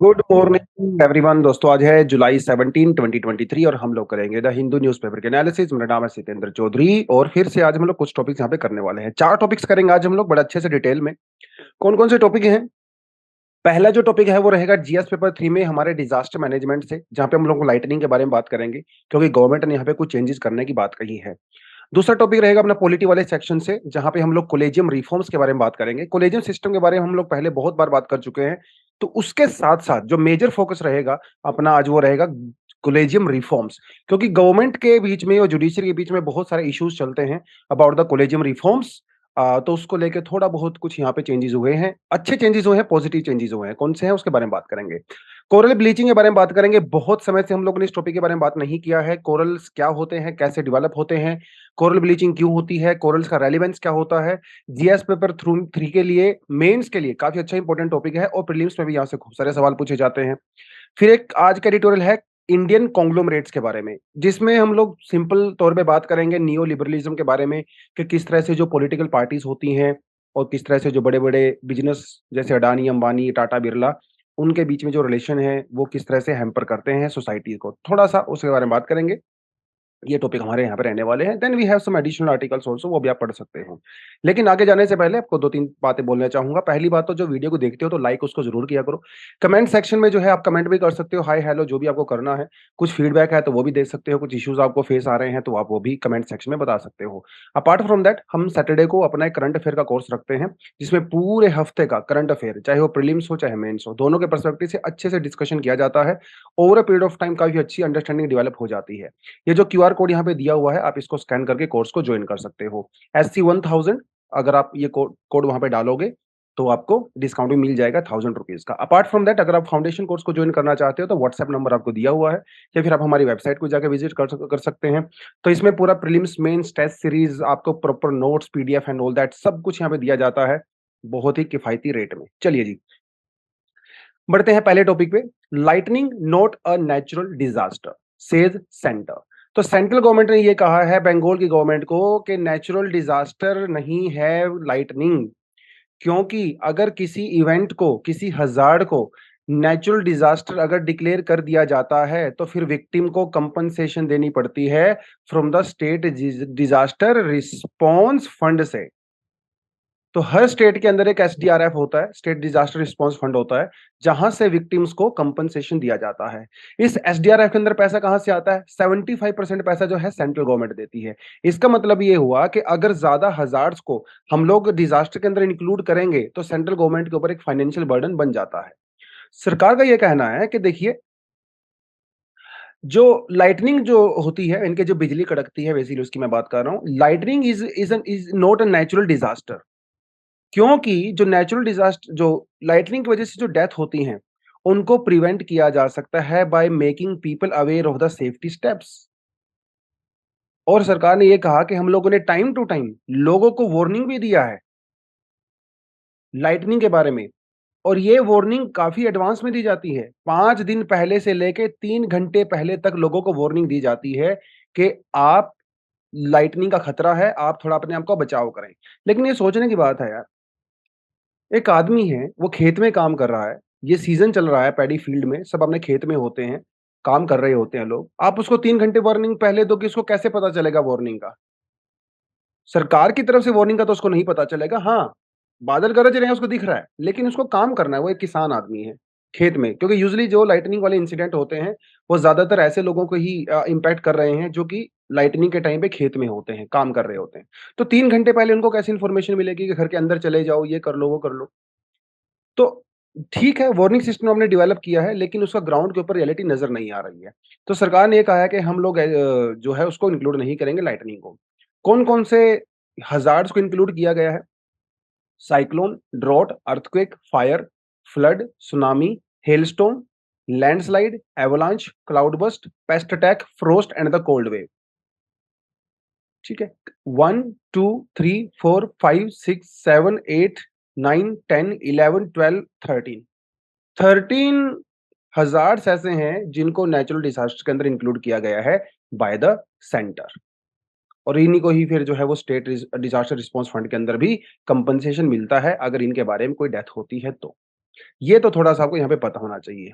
Good morning everyone. दोस्तों आज है जुलाई 17 2023 और हम लोग करेंगे द हिंदू न्यूज़पेपर के एनालिसिस। मेरा नाम है सितेंद्र चौधरी और फिर से आज हम लोग कुछ टॉपिक्स यहाँ पे करने वाले हैं। 4 टॉपिक्स करेंगे आज हम लोग बड़े अच्छे से डिटेल में। कौन कौन से टॉपिक हैं? पहला जो टॉपिक है वो रहेगा जीएस पेपर 3 में हमारे डिजास्टर मैनेजमेंट से, जहाँ पे हम लोग लाइटनिंग के बारे में बात करेंगे क्योंकि गवर्नमेंट ने यहाँ पे कुछ चेंजेस करने की बात कही है। दूसरा टॉपिक रहेगा अपना पॉलिटी वाले सेक्शन से, जहाँ पे हम लोग कोलेजियम रिफॉर्म्स के बारे में बात करेंगे। कोलेजियम सिस्टम के बारे में हम लोग पहले बहुत बार बात कर चुके हैं, तो उसके साथ-साथ जो मेजर फोकस रहेगा अपना आज वो रहेगा कोलेजियम रिफॉर्म्स, क्योंकि गवर्नमेंट के बीच में और जुडिशरी के बीच में बहुत सारे इश्यूज चलते हैं अबाउट द कोलेजियम रिफॉर्म्स। तो उसको लेके थोड़ा बहुत कुछ यहाँ पे चेंजेस हुए हैं, अच्छे चेंजेस हुए हैं, पॉजिटिव चेंजेस हुए हैं। कौन से हैं उसके बारे में बात करेंगे। कोरल ब्लीचिंग के बारे में बात करेंगे। बहुत समय से हम लोगों ने इस टॉपिक के बारे में बात नहीं किया है। कोरल्स क्या होते हैं, कैसे डेवलप होते हैं, कोरल ब्लीचिंग क्यों होती है, कोरल्स का रेलेवेंस क्या होता है। जीएस पेपर थ्रू 3 के लिए, मेंस के लिए काफी अच्छा इंपॉर्टेंट टॉपिक है और प्रीलिम्स में भी यहाँ से खूब सारे सवाल पूछे जाते हैं। फिर एक आज का एडिटोरियल है इंडियन कॉन्ग्लोमरेट्स के बारे में, जिसमें हम लोग सिंपल तौर पे बात करेंगे नियो लिबरलिज्म के बारे में कि किस तरह से जो पॉलिटिकल पार्टीज होती हैं और किस तरह से जो बड़े-बड़े बिज़नेस जैसे अडानी, अंबानी, टाटा, बिरला, उनके बीच में जो रिलेशन है, वो किस तरह से हैम्पर करते हैं सोसाइटी को। थोड़ा-सा उसके बारे में बात करेंगे। ये टॉपिक हमारे यहाँ पे रहने वाले हैं। Then we have some additional articles also, वो भी आप पढ़ सकते हो। लेकिन आगे जाने से पहले आपको 2-3 बातें बोलना चाहूँगा। पहली बात तो जो वीडियो को देखते हो तो लाइक उसको ज़रूर किया करो। कमेंट सेक्शन में जो है आप कमेंट भी कर सकते हो, हाय, हेलो जो भी आपको करना है। कुछ फीडबैक है तो वो भी दे सकते हो, कुछ इश्यूज़ आपको फेस आ रहे हैं तो आप वो भी कमेंट सेक्शन में बता सकते हो। अपार्ट फ्रॉम दैट हम सैटरडे को अपना एक करंट अफेयर का कोर्स रखते हैं, जिसमें पूरे हफ्ते का करंट अफेयर, चाहे वो प्रीलिम्स हो चाहे मेंस हो, दोनों के पर्सपेक्टिव से अच्छे से डिस्कशन किया जाता है। Over a period of time काफ़ी अच्छी अंडरस्टैंडिंग डेवलप हो जाती है। ये जो क्यूआर कोड यहाँ पे दिया हुआ है, आप इसको स्कैन करके कोर्स को जॉइन कर सकते हो। एससी 1000 अगर आप ये कोड वहाँ पे डालोगे, तो आपको डिस्काउंट भी मिल जाएगा ₹1000 का। अपार्ट फ्रॉम दैट अगर आप फाउंडेशन कोर्स को जॉइन करना चाहते हो, तो व्हाट्सएप नंबर आपको दिया हुआ है या फिर आप हमारी वेबसाइट को जाके विजिट कर सकते हैं। तो इसमें पूरा प्रीलिम्स, मेंस, टेस्ट सीरीज़ आपको proper notes, PDF and all that सब कुछ यहाँ पे दिया जाता है, बहुत ही किफ़ायती रेट में। चलिए जी। बढ़ते हैं पहले टॉपिक पे। Lightning not a natural disaster says centre. तो सेंट्रल गवर्नमेंट ने ये कहा है बंगाल की गवर्नमेंट को कि नेचुरल डिजास्टर नहीं है लाइटनिंग, क्योंकि अगर किसी इवेंट को, किसी हजार्ड को नेचुरल डिजास्टर अगर डिक्लेयर कर दिया जाता है तो फिर विक्टिम को कंपनसेशन देनी पड़ती है from the state disaster response fund से। तो हर स्टेट के अंदर एक एसडीआरएफ होता है, स्टेट डिजास्टर रिस्पांस फंड होता है, जहां से विक्टिम्स को कंपनसेशन दिया जाता है। इस एसडीआरएफ के अंदर पैसा कहां से आता है? 75% पैसा जो है सेंट्रल गवर्नमेंट देती है। इसका मतलब ये हुआ कि अगर ज्यादा हजार्ड्स को हम लोग डिजास्टर के अंदर इंक्लूड करेंगे तो सेंट्रल गवर्नमेंट के ऊपर एक फाइनेंशियल बर्डन बन जाता है। सरकार का ये कहना है कि देखिए, जो लाइटनिंग जो होती है, इनके जो बिजली कड़कती है, बेसिकली उसकी मैं बात कर रहा हूँ। Lightning is not a natural disaster, क्योंकि जो नेचुरल डिजास्टर, जो लाइटनिंग की वजह से जो डेथ होती हैं, उनको प्रिवेंट किया जा सकता है by making people aware of the safety steps. और सरकार ने ये कहा कि हम लोगों ने टाइम टू टाइम लोगों को वार्निंग भी दिया है लाइटनिंग के बारे में। और ये वार्निंग काफी एडवांस में दी जाती है। 5 दिन पहले से लेके 3 घंटे पहले तक लोगों को वार्निंग दी जाती है कि आप, लाइटनिंग का खतरा है, आप थोड़ा अपने आप को बचाव करें। लेकिन ये सोचने की बात है यार, एक आदमी है, वो खेत में काम कर रहा है, ये सीज़न चल रहा है पैडी फील्ड में, सब अपने खेत में होते हैं, काम कर रहे होते हैं लोग। आप उसको 3 घंटे वार्निंग पहले दोगे, उसको कैसे पता चलेगा वार्निंग का? सरकार की तरफ से वार्निंग का तो उसको नहीं पता चलेगा। हाँ, बादल गरज रहे हैं उसको दिख रहा है, लेकिन उसको काम करना है, वो एक किसान आदमी है, खेत में। क्योंकि यूजुअली जो लाइटनिंग वाले इंसिडेंट होते हैं, वो ज़्यादातर ऐसे लोगों को ही इम्पैक्ट कर रहे हैं जो कि लाइटनिंग के टाइम पे खेत में होते हैं, काम कर रहे होते हैं। तो 3 घंटे पहले उनको कैसे इन्फॉर्मेशन मिलेगी कि घर के अंदर चले जाओ, ये कर लो, वो कर लो? तो ठीक है, वार्निंग सिस्टम हमने डेवलप किया है, लेकिन उसका ग्राउंड के ऊपर रियलिटी नज़र नहीं आ रही है। तो सरकार ने ये कहा है कि हम लोग जो है उसको इंक्लूड नहीं करेंगे लाइटनिंग को। कौन-कौन से हज़ार्ड्स को इंक्लूड किया गया है? Cyclone, drought, earthquake, fire, flood, tsunami, hailstorm, landslide, avalanche, cloud burst, pest attack, frost and the cold wave. ठीक है? 1, 2, 3, 4, 5, 6, 7, 8, 9, 10, 11, 12, 13। 13 हज़ार्ड्स ऐसे हैं जिनको नेचुरल डिज़ास्टर के अंदर इंक्लूड किया गया है बाय द सेंटर। और इन्हीं को ही फिर जो है वो स्टेट डिज़ास्टर रिस्पॉन्स फंड के अंदर भी कंपनसेशन मिलता है अगर इनके बारे में कोई डेथ होती है तो। ये तो थोड़ा-सा आपको यहाँ पे पता होना चाहिए।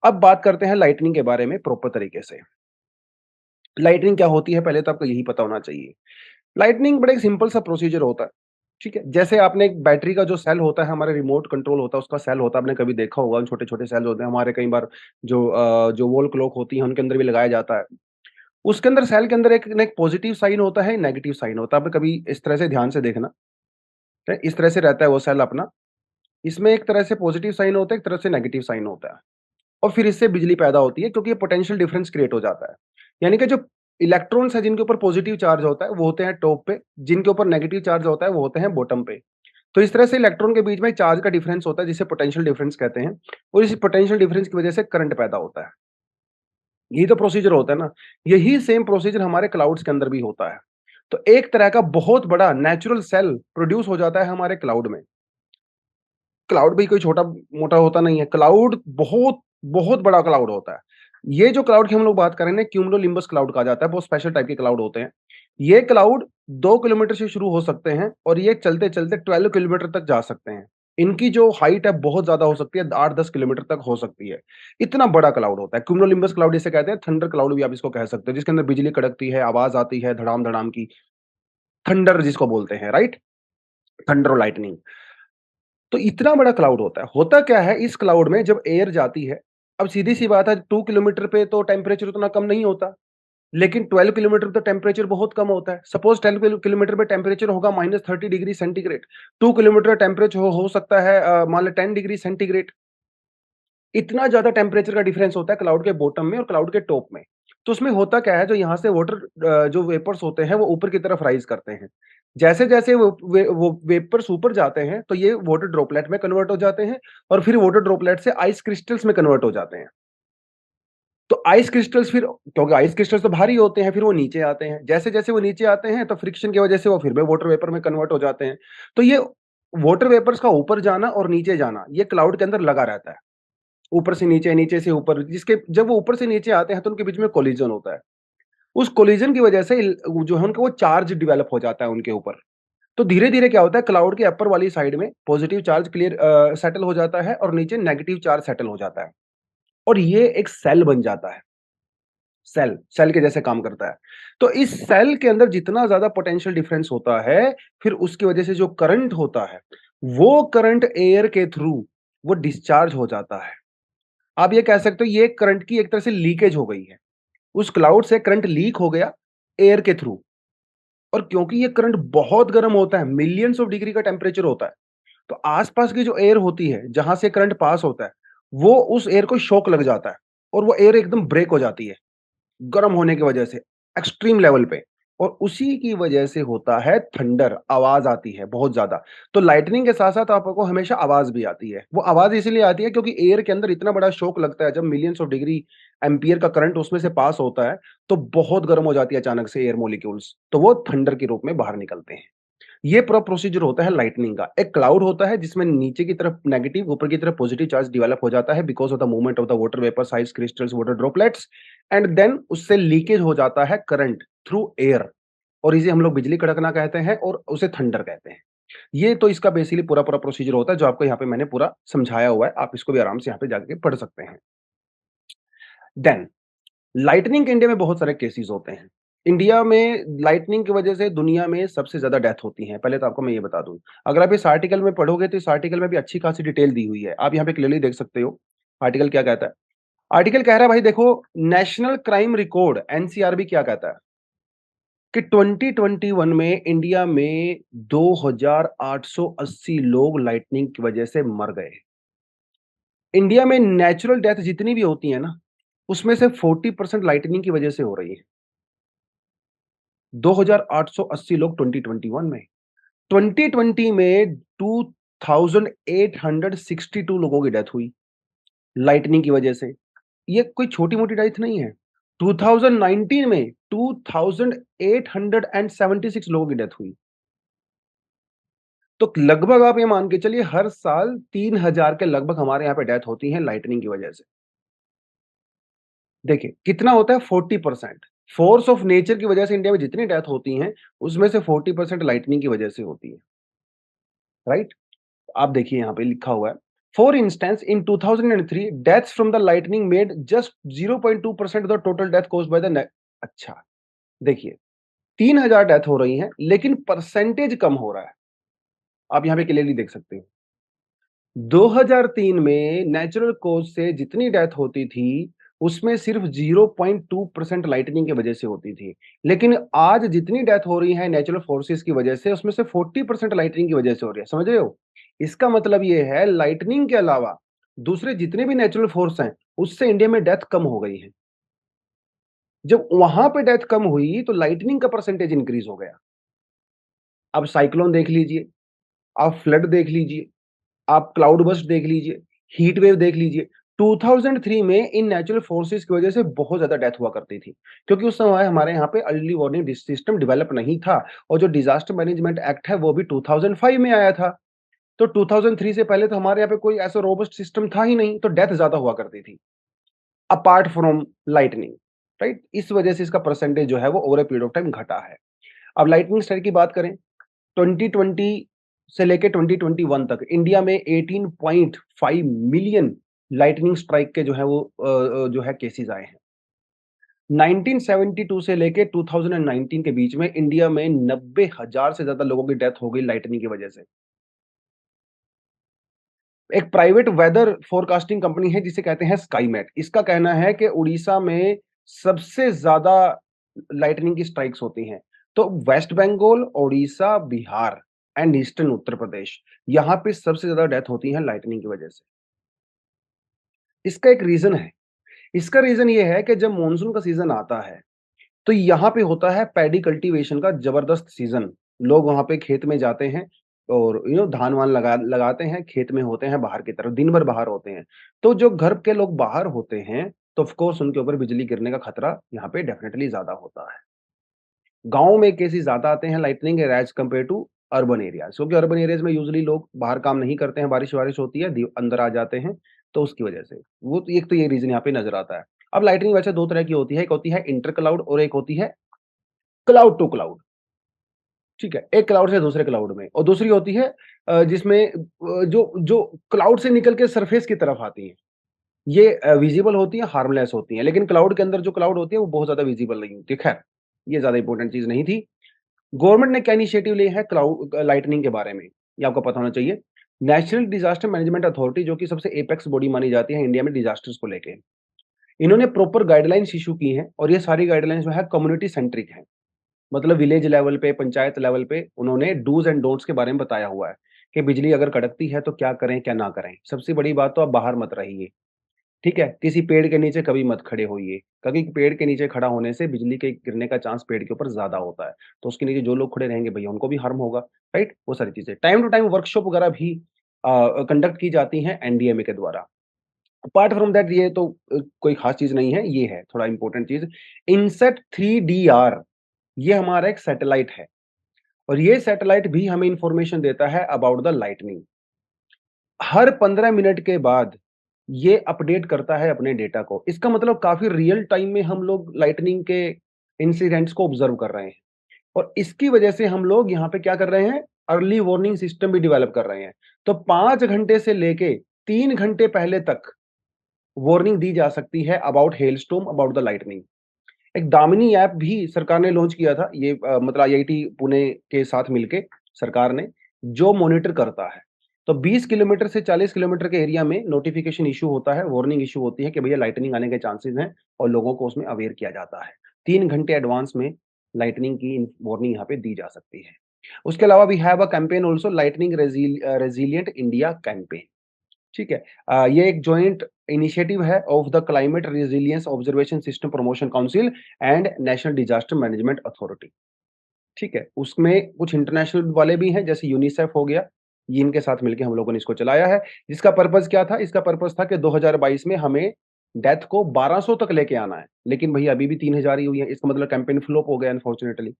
अब बात करते हैं लाइटनिंग के बारे में प्रॉपर तरीके से। लाइटनिंग क्या होती है पहले तो आपको यही पता होना चाहिए। लाइटनिंग बड़ा एक सिंपल सा प्रोसीजर होता है, ठीक है? जैसे आपने एक बैटरी का जो सेल होता है, हमारा रिमोट कंट्रोल होता है, उसका सेल होता है, आपने कभी देखा होगा छोटे-छोटे सेल होते हैं, हमारे कई बार जो वॉल क्लॉक होती है, उनके अंदर भी लगाया जाता है। उसके अंदर सेल के अंदर एक ना एक पॉजिटिव साइन होता है, नेगेटिव साइन होता है। आपने कभी इस तरह से ध्यान से देखना, इस तरह से रहता है वो सेल अपना। इसमें एक तरह से पॉजिटिव साइन होता है, एक तरफ से नेगेटिव साइन होता है। और फिर इससे बिजली पैदा होती है क्योंकि ये पोटेंशियल डिफरेंस क्रिएट हो जाता है। यानी कि जो इलेक्ट्रॉन्स है जिनके ऊपर पॉजिटिव चार्ज होता है वो होते हैं टॉप पे, जिनके ऊपर नेगेटिव चार्ज होता है वो होते हैं बॉटम पे। तो इस तरह से इलेक्ट्रॉन के बीच में चार्ज का डिफरेंस होता है जिसे पोटेंशियल डिफरेंस कहते हैं और इस पोटेंशियल डिफरेंस की वजह से करंट पैदा होता है। यही तो प्रोसीजर होता है ना। यही सेम प्रोसीजर हमारे क्लाउड्स के अंदर भी होता है। तो एक तरह का बहुत बड़ा नेचुरल सेल प्रोड्यूस हो जाता है हमारे क्लाउड में। क्लाउड भी कोई छोटा-मोटा होता नहीं है। क्लाउड बहुत, बहुत बड़ा क्लाउड होता है। ये जो क्लाउड की हम लोग बात कर रहे हैं ना, क्यूमुलोनिम्बस क्लाउड कहा जाता है, बहुत स्पेशल टाइप के क्लाउड होते हैं। ये क्लाउड 2 किलोमीटर से शुरू हो सकते हैं और ये चलते-चलते 12 किलोमीटर तक जा सकते हैं। इनकी जो हाइट है बहुत ज़्यादा हो सकती है, 8-10 किलोमीटर तक हो सकती है। इतना बड़ा क्लाउड होता है। क्यूमुलोनिम्बस क्लाउड जिसे कहते हैं, थंडर क्लाउड भी आप इसको कह सकते हो, जिसके अंदर बिजली कड़कती है, आवाज़ आती है धड़ाम-धड़ाम की। थंडर जिसको बोलते हैं, राइट? थंडर और लाइटनिंग। तो इतना बड़ा क्लाउड होता है। होता क्या है इस क्लाउड में जब एयर जाती है, अब सीधी-सी बात है 2 किलोमीटर पे तो टेम्परेचर उतना कम नहीं होता, लेकिन 12 किलोमीटर पे तो टेम्परेचर बहुत कम होता है। सपोज़ 10 किलोमीटर पे टेम्परेचर होगा -30 डिग्री सेंटीग्रेड, 2 किलोमीटर टेम्परेचर हो सकता है मान लें 10 डिग्री सेंटीग्रेड। इतना ज़्यादा टेम्परेचर का डिफरेंस होता है क्लाउड के बॉटम में और क्लाउड के टॉप में। तो उसमें होता क्या है जो यहाँ से जो वेपर्स होते हैं वो ऊपर की तरफ राइज़ करते हैं। जैसे-जैसे वो वेपर्स ऊपर जाते हैं तो ये वाटर ड्रॉपलेट में कन्वर्ट हो जाते हैं और फिर वाटर ड्रॉपलेट से आइस क्रिस्टल्स में कन्वर्ट हो जाते हैं। तो आइस क्रिस्टल्स फिर क्योंकि आइस क्रिस्टल्स तो भारी होते हैं फिर वो नीचे आते हैं। जैसे-जैसे वो नीचे आते हैं तो फ्रिक्शन की वजह से वो फिर से वाटर वेपर में कन्वर्ट हो जाते हैं। तो ये वाटर वेपर्स का ऊपर जाना और नीचे जाना ये क्लाउड के अंदर लगा रहता है। ऊपर से नीचे, नीचे से ऊपर जिसके जब वो ऊपर से नीचे आते हैं तो उनके बीच में कोलिजन होता है। उस कोलिजन की वजह से जो है उनका वो चार्ज डेवलप हो जाता है उनके ऊपर। तो धीरे-धीरे क्या होता है क्लाउड के अपर वाली साइड में पॉजिटिव चार्ज सेटल हो जाता है और नीचे नेगेटिव चार्ज सेटल हो जाता है। और ये एक सेल बन जाता है। सेल के जैसे काम करता है। तो इस सेल के अंदर जितना ज़्यादा पोटेंशियल डिफरेंस होता है, फिर उसकी वजह से जो करंट होता है, वो करंट एयर के थ्रू वो डिस्चार्ज हो जाता है। आप ये कह सकते हो ये करंट की एक तरह से लीकेज हो गई है। उस क्लाउड से करंट लीक हो गया एयर के थ्रू और क्योंकि ये करंट बहुत गर्म होता है, मिलियंस ऑफ डिग्री का टेम्परेचर होता है, तो आस-पास की जो एयर होती है, जहाँ से करंट पास होता है, वो उस एयर को शॉक लग जाता है और वो एयर एकदम ब्रेक हो जाती है। गर्म होने की वजह से, एक्सट्रीम लेवल पे और उसी की वजह से होता है थंडर, आवाज़ आती है बहुत ज़्यादा। तो लाइटनिंग के साथ-साथ आपको हमेशा आवाज़ भी आती है। वो आवाज़ इसीलिए आती है क्योंकि एयर के अंदर इतना बड़ा शॉक लगता है जब मिलियंस ऑफ डिग्री एम्पीयर का करंट उसमें से पास होता है, तो बहुत गर्म हो जाती है अचानक से एयर मॉलिक्यूल्स, तो वो थंडर के रूप में बाहर निकलते हैं। ये पूरा प्रोसीजर होता है लाइटनिंग का। एक क्लाउड होता है जिसमें नीचे की तरफ नेगेटिव, ऊपर की तरफ पॉजिटिव चार्ज डेवलप हो जाता है because of the movement of the water vapours, ice crystals, water droplets and then उससे लीकेज हो जाता है करंट थ्रू एयर और इसे हम लोग बिजली कड़कना कहते हैं और उसे थंडर कहते हैं। ये तो इसका बेसिकली पूरा-पूरा प्रोसीजर होता है जो आपको यहाँ पे मैंने पूरा समझाया हुआ है। आप इसको भी आराम से यहाँ पे जाके पढ़ सकते हैं। देन लाइटनिंग के इंडिया में बहुत सारे केसेस होते हैं। इंडिया में लाइटनिंग की वजह से दुनिया में सबसे ज़्यादा डेथ होती हैं। पहले तो आपको मैं ये बता दूँ। अगर आप इस आर्टिकल में पढ़ोगे तो इस आर्टिकल में भी अच्छी खासी डिटेल दी हुई है। आप यहाँ पे क्लियरली देख सकते हो। आर्टिकल क्या कहता है? आर्टिकल कह रहा है भाई देखो नेशनल क्राइम रिकॉर्ड एनसीआरबी क्या कहता है कि 2021 में इंडिया में 2880 लोग लाइटनिंग की वजह से मर गए। इंडिया में नेचुरल डेथ जितनी भी होती है ना, उसमें से 40% लाइटनिंग की वजह से हो रही है। 2880 लोग 2021 में। 2020 में 2862 लोगों की डेथ हुई, लाइटनिंग की वजह से। ये कोई छोटी-मोटी डेथ नहीं है। 2019 में 2876 लोगों की डेथ हुई। तो लगभग आप ये मान के चलिए हर साल 3000 के लगभग हमारे यहाँ पे डेथ होती है लाइटनिंग की वजह से। देखिए, कितना होता है 40%। फ़ोर्स ऑफ नेचर की वजह से इंडिया में जितनी डेथ होती हैं, उसमें से 40% लाइटनिंग की वजह से होती है, राइट? आप देखिए यहाँ पे लिखा हुआ है For instance, in 2003, deaths from the lightning made just 0.2% of the total death caused by the अच्छा, देखिए 3000 डेथ हो रही हैं, लेकिन परसेंटेज कम हो रहा है। आप यहाँ पे क्लियरली देख सकते हैं। 2003 में नेचुरल कॉज से जितनी डेथ होती थी, उसमें सिर्फ 0.2% लाइटनिंग की वजह से होती थी। लेकिन आज जितनी डेथ हो रही है नेचुरल फोर्सेस की वजह से, उसमें से 40% लाइटनिंग की वजह से हो रही है। समझ रहे हो? इसका मतलब ये है लाइटनिंग के अलावा दूसरे जितने भी नेचुरल फोर्स हैं, उससे इंडिया में डेथ कम हो गई है। जब वहां पे डेथ कम हुई, तो लाइटनिंग का परसेंटेज इंक्रीज हो गया। अब साइक्लोन देख लीजिए, आप फ्लड देख लीजिए, आप क्लाउड बर्स्ट देख लीजिए, हीट वेव देख लीजिए। 2003 में इन नेचुरल फोर्सेस की वजह से बहुत ज्यादा डेथ हुआ करती थी, क्योंकि उस समय हमारे यहाँ पे अर्ली वार्निंग सिस्टम डेवलप नहीं था, और जो डिजास्टर मैनेजमेंट एक्ट है वो भी 2005 में आया था। तो 2003 से पहले तो हमारे यहाँ पे कोई ऐसा रोबस्ट सिस्टम था ही नहीं, तो डेथ ज्यादा हुआ करती थी, अपार्ट फ्रॉम लाइटनिंग। राइट, इस वजह से इसका परसेंटेज जो है वो over a period of time घटा है। अब लाइटनिंग स्ट्राइक की बात करें, 2020 से लेके 2021 तक इंडिया में 18.5 मिलियन लाइटनिंग स्ट्राइक के जो है वो जो है केसेस आए हैं। 1972 से लेके 2019 के बीच में इंडिया में 90,000 से ज्यादा लोगों की डेथ हो गई लाइटनिंग की वजह से। एक प्राइवेट वेदर फोरकास्टिंग कंपनी है जिसे कहते हैं स्काईमेट, इसका कहना है कि उड़ीसा में सबसे ज्यादा लाइटनिंग की स्ट्राइक्स होती हैं। तो West Bengal, Orissa, Bihar and eastern Uttar Pradesh, यहाँ पे सबसे ज्यादा डेथ होती है लाइटनिंग की वजह से। इसका एक रीजन है। इसका रीजन ये है कि जब मॉनसून का सीजन आता है, तो यहाँ पे होता है पैडी कल्टीवेशन का जबरदस्त सीजन। लोग वहां पे खेत में जाते हैं और धान वान लगाते हैं, खेत में होते हैं, बाहर की तरफ दिन भर बाहर होते हैं। तो जो घर के लोग बाहर होते हैं, तो ऑफ कोर्स उनके ऊपर बिजली गिरने का खतरा यहाँ पे डेफिनेटली ज्यादा होता है। गाँव में केसेस ज़्यादा आते हैं लाइटनिंग के as compare to urban areas, क्योंकि अर्बन एरियाज़ में यूजुअली लोग बाहर काम नहीं करते हैं, बारिश-वारिश होती है, अंदर आ जाते हैं, तो उसकी वजह से। वो तो एक तो ये रीज़न यहाँ पे नज़र आता है। अब लाइटनिंग वैसे 2 तरह की होती है, एक होती है इंटर क्लाउड और एक होती है क्लाउड टू क्लाउड, ठीक है? एक क्लाउड से दूसरे क्लाउड में, और दूसरी होती है जिसमें जो जो क्लाउड से निकल के सरफेस की तरफ आती हैं। ये विज़िबल होती हैं, हार्मलेस होती हैं, लेकिन क्लाउड के अंदर जो क्लाउड होती है, वो बहुत ज़्यादा विज़िबल नहीं होती है। खैर, ये ज़्यादा इंपॉर्टेंट चीज़ नहीं थी। गवर्नमेंट ने क्या इनिशिएटिव लिए हैं क्लाउड लाइटनिंग के बारे में, ये आपको पता होना चाहिए। नेशनल डिजास्टर मैनेजमेंट अथॉरिटी, जो कि सबसे एपेक्स बॉडी मानी जाती है इंडिया में डिजास्टर्स को लेके, इन्होंने प्रॉपर गाइडलाइंस इशू की हैं, और ये सारी गाइडलाइंस जो है कम्युनिटी सेंट्रिक हैं। मतलब विलेज लेवल पे, पंचायत लेवल पे उन्होंने डूज एंड डोंट्स के बारे में बताया हुआ है कि बिजली अगर कड़कती है तो क्या करें, क्या ना करें। सबसे बड़ी बात तो आप बाहर मत रहिए, ठीक है? किसी पेड़ के नीचे कभी मत खड़े होइए, क्योंकि पेड़ के नीचे खड़ा होने से बिजली के गिरने का चांस पेड़ के ऊपर ज़्यादा होता है। तो उसके नीचे जो लोग खड़े रहेंगे भैया उनको भी हार्म होगा, राइट? वो सारी चीज़ें। टाइम टू टाइम वर्कशॉप वगैरह भी कंडक्ट की जाती हैं एनडीएमए के द्वारा। अपार्ट फ्रॉम दैट ये तो कोई खास चीज़ नहीं है, ये है थोड़ा इम्पोर्टेंट चीज़। इनसेट 3DR, ये हमारा एक सैटेलाइट है, और ये सैटेलाइट भी हमें इन्फॉर्मेशन देता है about the lightning. Her 15 minute के बाद ये अपडेट करता है अपने डेटा को। इसका मतलब काफ़ी रियल टाइम में हम लोग लाइटनिंग के इंसिडेंट्स को ऑब्ज़र्व कर रहे हैं, और इसकी वजह से हम लोग यहाँ पे क्या कर रहे हैं, अर्ली वार्निंग सिस्टम भी डेवलप कर रहे हैं। तो 5 घंटे से लेके 3 घंटे पहले तक वार्निंग दी जा सकती है about hailstorm, about the lightning. एक दामिनी ऐप भी सरकार ने लॉन्च किया था, ये मतलब आईआईटी पुणे के साथ मिलके सरकार ने, जो मॉनिटर करता है। तो 20 किलोमीटर से 40 किलोमीटर के एरिया में नोटिफिकेशन इश्यू होता है, वार्निंग इश्यू होती है कि भैया लाइटनिंग आने के चांसेस हैं, और लोगों को उसमें अवेयर किया जाता है। 3 घंटे एडवांस में लाइटनिंग की वार्निंग यहाँ पे दी जा सकती है। उसके अलावा we have a campaign also, lightning resilient India campaign. ठीक है। ये एक जॉइंट इनिशिएटिव है of the climate resilience observation system promotion council and national disaster management authority. ठीक है, उसमें कुछ इंटरनेशनल वाले भी हैं, जैसे यूनिसेफ हो गया, ये इनके साथ मिलके हम लोगों ने इसको चलाया है। इसका पर्पस क्या था? इसका पर्पस था कि 2022 में हमें डेथ को 1200 तक लेके आना है, लेकिन भई अभी भी 3000 ही हुई है, इसका मतलब कैंपेन फ्लॉप हो गया अनफॉर्चुनेटली।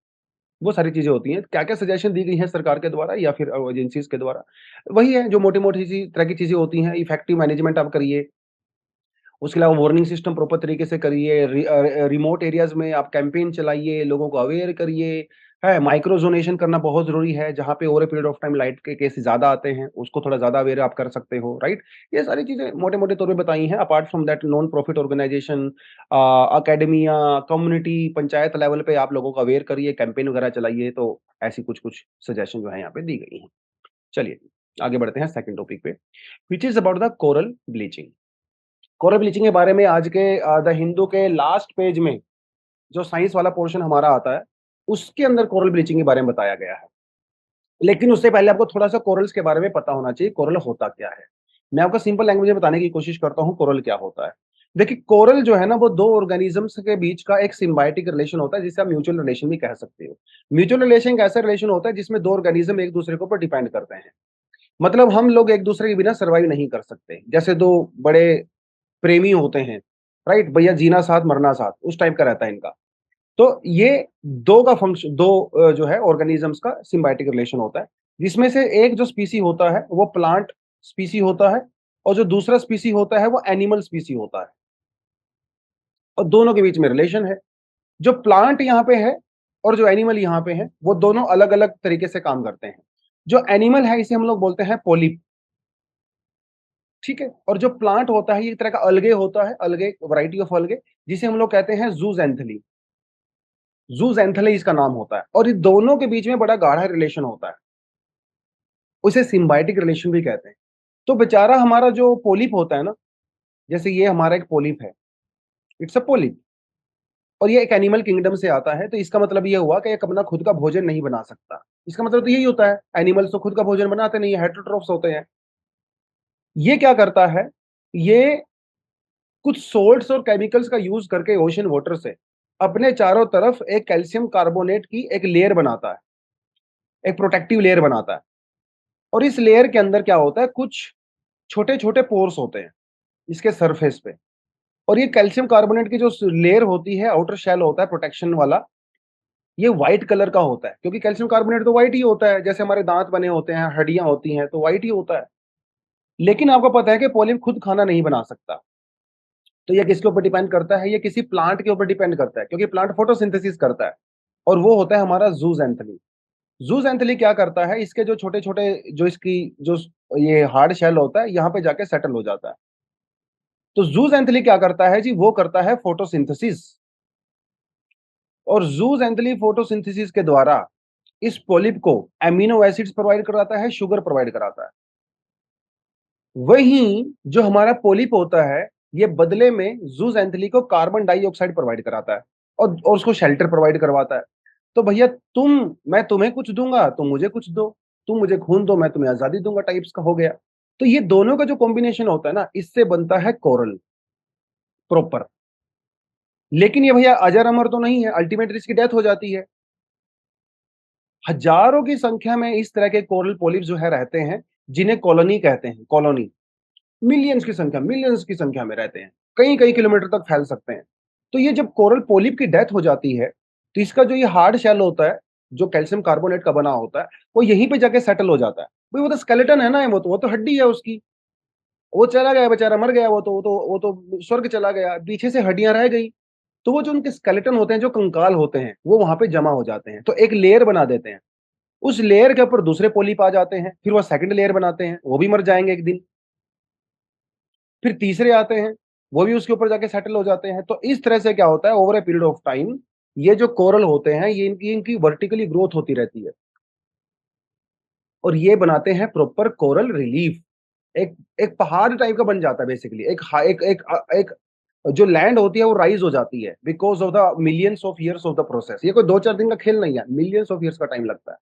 वो सारी चीज़ें होती हैं। क्या-क्या सजेशन दी गई हैं सरकार के द्वारा या फिर एजेंसीज़ के द्वारा? वही है जो मोटी-मोटी सी तरह की चीज़ें होती हैं, इफेक्टिव मैनेजमेंट आप करिए, उसके अलावा वार्निंग सिस्टम प्रॉपर तरीके से करिए, रिमोट एरियाज़ में आप कैंपेन चलाइए, लोगों को अवेयर करिए, है, माइक्रोजोनेशन करना बहुत ज़रूरी है, जहाँ पे over a period of time light के केस ज़्यादा आते हैं, उसको थोड़ा ज़्यादा अवेयर आप कर सकते हो, राइट? ये सारी चीज़ें मोटे-मोटे तौर पे बताई हैं। Apart from that non profit organisation Academia, community, panchayat level पे आप लोगों को अवेयर करिए, कैंपेन वगैरह चलाइए, तो ऐसी कुछ-कुछ सजेशन जो है यहाँ पे दी गई हैं। चलिए, आगे बढ़ते हैं सेकंड टॉपिक पे, which is about the coral bleaching. Coral bleaching के बारे में आज के द हिंदू के लास्ट पेज में जो साइंस वाला पोर्शन हमारा आता है, उसके अंदर कोरल ब्लीचिंग के बारे में बताया गया है। लेकिन उससे पहले आपको थोड़ा-सा कोरल्स के बारे में पता होना चाहिए, कोरल होता क्या है? मैं आपको सिंपल लैंग्वेज में बताने की कोशिश करता हूँ, कोरल क्या होता है। देखिए, कोरल जो है ना, वो 2 ऑर्गेनिज़म्स के बीच का एक सिम्बायोटिक रिलेशन होता है, जिसे आप म्यूचुअल रिलेशन भी कह सकते हो। म्यूचुअल रिलेशन एक ऐसा रिलेशन होता है, जिसमें 2 ऑर्गेनिज़्म एक-दूसरे के ऊपर डिपेंड करते हैं। मतलब हम लोग एक-दूसरे के बिना सर्वाइव नहीं कर सकते। जैसे 2 बड़े प्रेमी होते हैं, राइट? भैया जीना साथ, मरना साथ, उस टाइप का रहता है इनका। तो ये 2 का फंक्शन 2 जो है ऑर्गेनिज़म्स का सिम्बायोटिक रिलेशन होता है, जिसमें से एक जो स्पीसी होता है, वो प्लांट स्पीसी होता है और जो दूसरा स्पीसी होता है, वो एनिमल स्पीसी होता है और दोनों के बीच में रिलेशन है। जो प्लांट यहाँ पे है और जो एनिमल यहाँ पे है, वो दोनों अलग-अलग तरीके से काम करते हैं। जो एनिमल है, इसे हम लोग बोलते हैं पॉलिप, ठीक है? और जो प्लांट होता है, ये एक तरह का अलगे होता है, अलगे वैरायटी ऑफ अलगे, जिसे हम लोग कहते हैं ज़ूज़ैंथली। ज़ूज़ैंथले इसका नाम होता है और ये दोनों के बीच में बड़ा गाढ़ा रिलेशन होता है। उसे सिम्बायोटिक रिलेशन भी कहते हैं। तो बेचारा हमारा जो पॉलिप होता है ना, जैसे ये हमारा एक पॉलिप है, इट्स अ पॉलिप और ये एक एनिमल किंगडम से आता है, तो इसका मतलब ये हुआ कि ये अपना खुद का भोजन नहीं बना सकता। इसका मतलब तो यही होता है, एनिमल्स तो खुद का भोजन बनाते नहीं है, हेटेरोट्रोफ्स होते हैं। ये क्या करता है, ये कुछ सोल्ट्स और केमिकल्स का यूज़ करके ओशन वाटर से अपने चारों तरफ एक कैल्शियम कार्बोनेट की एक लेयर बनाता है, एक प्रोटेक्टिव लेयर बनाता है और इस लेयर के अंदर क्या होता है, कुछ छोटे-छोटे पोर्स होते हैं, इसके सरफेस पे और ये कैल्शियम कार्बोनेट की जो लेयर होती है, आउटर शेल होता है प्रोटेक्शन वाला, ये व्हाइट कलर का होता है क्योंकि कैल्शियम कार्बोनेट तो व्हाइट ही होता है, जैसे हमारे दांत बने होते हैं, हड्डियां होती हैं, तो व्हाइट ही होता है। लेकिन आपको पता है कि पॉलिप खुद खाना नहीं बना सकता, तो ये किसके ऊपर डिपेंड करता है, ये किसी प्लांट के ऊपर डिपेंड करता है क्योंकि प्लांट फोटोसिंथेसिस करता है और वो होता है हमारा ज़ूज़ैंथली। ज़ूज़ैंथली क्या करता है, इसके जो छोटे-छोटे जो इसकी जो ये हार्ड शेल होता है, यहाँ पे जाके सेटल हो जाता है। तो ज़ूज़ैंथली क्या करता है जी, वो करता है फोटोसिंथेसिस और ज़ूज़ैंथली फोटोसिंथेसिस के द्वारा इस पॉलिप को एमिनो एसिड्स प्रोवाइड कराता है, शुगर प्रोवाइड कराता है। वहीं जो हमारा पॉलिप होता है, ये बदले में ज़ूज़ैंथली को कार्बन डाइऑक्साइड प्रोवाइड कराता है और उसको शेल्टर प्रोवाइड करवाता है। तो भैया मैं तुम्हें कुछ दूँगा, तुम मुझे कुछ दो। तुम मुझे खून दो, मैं तुम्हें आज़ादी दूँगा टाइप्स का हो गया। तो ये दोनों का जो कॉम्बिनेशन होता है ना, इससे बनता है कोरल प्रॉपर। लेकिन ये भैया अजर-अमर तो नहीं है, अल्टीमेटली इसकी डेथ हो जाती है। हज़ारों की संख्या में इस तरह के कोरल पॉलिप्स जो है रहते हैं, जिन्हें कॉलोनी कहते हैं, कॉलोनी। मिलियंस की संख्या में रहते हैं, कई-कई किलोमीटर तक फैल सकते हैं। तो ये जब कोरल पॉलिप की डेथ हो जाती है, तो इसका जो ये हार्ड शेल होता है, जो कैल्शियम कार्बोनेट का बना होता है, वो यहीं पे जाके सेटल हो जाता है। भई वो तो स्केलेटन है ना, वो तो हड्डी है उसकी। वो चला गया बेचारा, मर गया वो तो स्वर्ग चला गया, पीछे से हड्डियाँ रह गई। तो वो जो उनके स्केलेटन होते हैं, जो कंकाल होते हैं, वो वहाँ पे जमा हो जाते हैं। तो एक लेयर बना देते हैं। उस लेयर के ऊपर दूसरे पॉलिप आ जाते हैं, फिर वो सेकंड लेयर बनाते हैं, वो भी मर जाएँगे एक दिन। फिर तीसरे आते हैं, वो भी उसके ऊपर जाके सेटल हो जाते हैं। तो इस तरह से क्या होता है, over a period of time ये जो कोरल होते हैं, ये इनकी इनकी वर्टिकली ग्रोथ होती रहती है और ये बनाते हैं प्रॉपर कोरल रिलीफ। एक एक पहाड़ टाइप का बन जाता है बेसिकली। एक जो लैंड होती है वो राइज़ हो जाती है because of the millions of years of the process. ये कोई 2-4 दिन का खेल नहीं है, मिलियंस ऑफ ईयर्स का टाइम लगता है।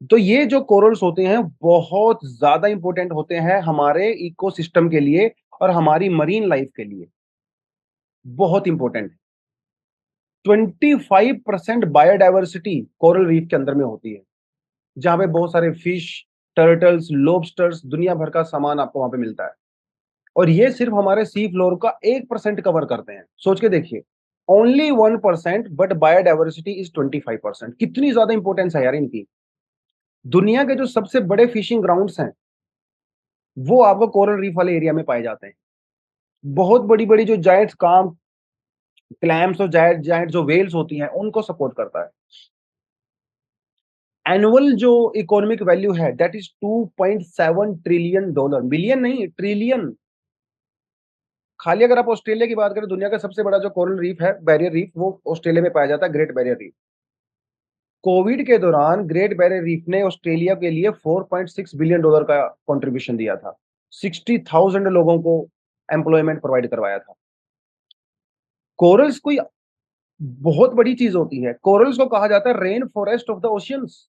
तो ये जो कोरल्स होते हैं, बहुत ज़्यादा इम्पोर्टेंट होते हैं हमारे इकोसिस्टम के लिए और हमारी मरीन लाइफ के लिए, बहुत इम्पोर्टेंट है। 25% बायोडायवर्सिटी कोरल रीफ के अंदर में होती है, जहाँ पे बहुत सारे फिश, टर्टल्स, लॉबस्टर्स, दुनिया भर का सामान आपको वहाँ पे मिलता है। और ये सिर्फ हमारे सी फ्लोर का 1% कवर करते हैं। सोच के देखिए, ओनली 1% बट बायोडायवर्सिटी इज़ 25%। कितनी ज़्यादा इम्पोर्टेंस है यार इनकी। दुनिया के जो सबसे बड़े फिशिंग ग्राउंड्स हैं, वो आपको कोरल रीफ वाले एरिया में पाए जाते हैं। बहुत बड़ी-बड़ी जो जायंट्स क्लैम्स और जायंट जायंट जो व्हेल्स होती हैं, उनको सपोर्ट करता है। एनुअल जो इकोनॉमिक वैल्यू है that is 2.7 trillion dollar, billion नहीं ट्रिलियन। खाली अगर आप ऑस्ट्रेलिया की बात करें, दुनिया का सबसे बड़ा जो कोरल रीफ है, बैरियर रीफ, वो ऑस्ट्रेलिया में पाया जाता है, ग्रेट बैरियर रीफ। कोविड के दौरान ग्रेट बैरियर रीफ ने ऑस्ट्रेलिया के लिए 4.6 बिलियन डॉलर का कंट्रीब्यूशन दिया था, 60,000 लोगों को एम्प्लॉयमेंट प्रोवाइड करवाया था। कोरल्स कोई बहुत बड़ी चीज होती है। कोरल्स को कहा जाता है rain forest of the oceans.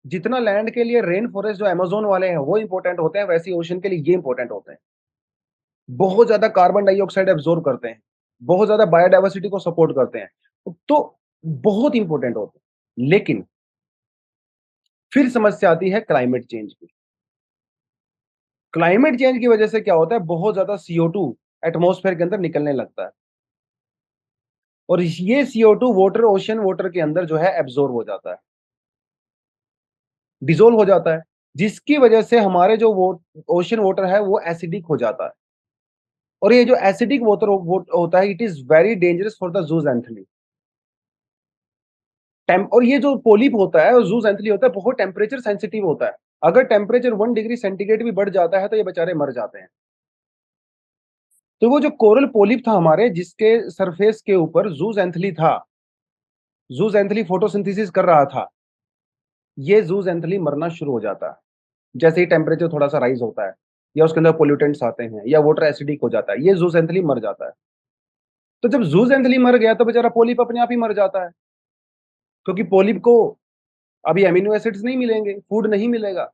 जितना लैंड के लिए रेन फॉरेस्ट जो अमेजोन वाले हैं वो इंपॉर्टेंट होते हैं, वैसे ओशन के लिए ये इंपॉर्टेंट होते हैं। बहुत ज्यादा कार्बन डाइऑक्साइड एब्जॉर्ब करते हैं, बहुत ज्यादा बायोडाइवर्सिटी को सपोर्ट करते हैं, तो बहुत इंपॉर्टेंट होते हैं। लेकिन फिर समस्या आती है क्लाइमेट चेंज की। क्लाइमेट चेंज की वजह से क्या होता है, बहुत ज्यादा CO2 एटमॉस्फेयर के अंदर निकलने लगता है, और ये CO2 वाटर, ओशन वाटर के अंदर जो है एब्जॉर्ब हो जाता है, डिजोल्व हो जाता है, जिसकी वजह से हमारे जो वो ओशन वाटर है वो एसिडिक हो जाता है। और ये जो एसिडिक वाटर होता है, it is very dangerous for the zooxanthellae. और ये जो पोलिप होता है, जूजैंथली होता है, बहुत टेम्परेचर सेंसिटिव होता है। अगर टेम्परेचर 1 डिग्री सेंटीग्रेड भी बढ़ जाता है तो ये बेचारे मर जाते हैं। तो वो जो कोरल पोलिप था हमारे, जिसके सरफेस के ऊपर जूजैंथली था, जूजैंथली फोटोसिंथेसिस कर रहा था, ये जूजैंथली मरना शुरू हो जाता है जैसे ही टेम्परेचर थोड़ा सा राइज होता है, या उसके अंदर पोल्यूटेंट्स आते हैं, या वाटर एसिडिक हो जाता है, ये जूजैंथली मर जाता है। तो जब जूजैंथली मर गया तो बेचारा पोलिप अपने आप ही मर जाता है, क्योंकि पोलिप को अभी अमीनो एसिड्स नहीं मिलेंगे, फूड नहीं मिलेगा।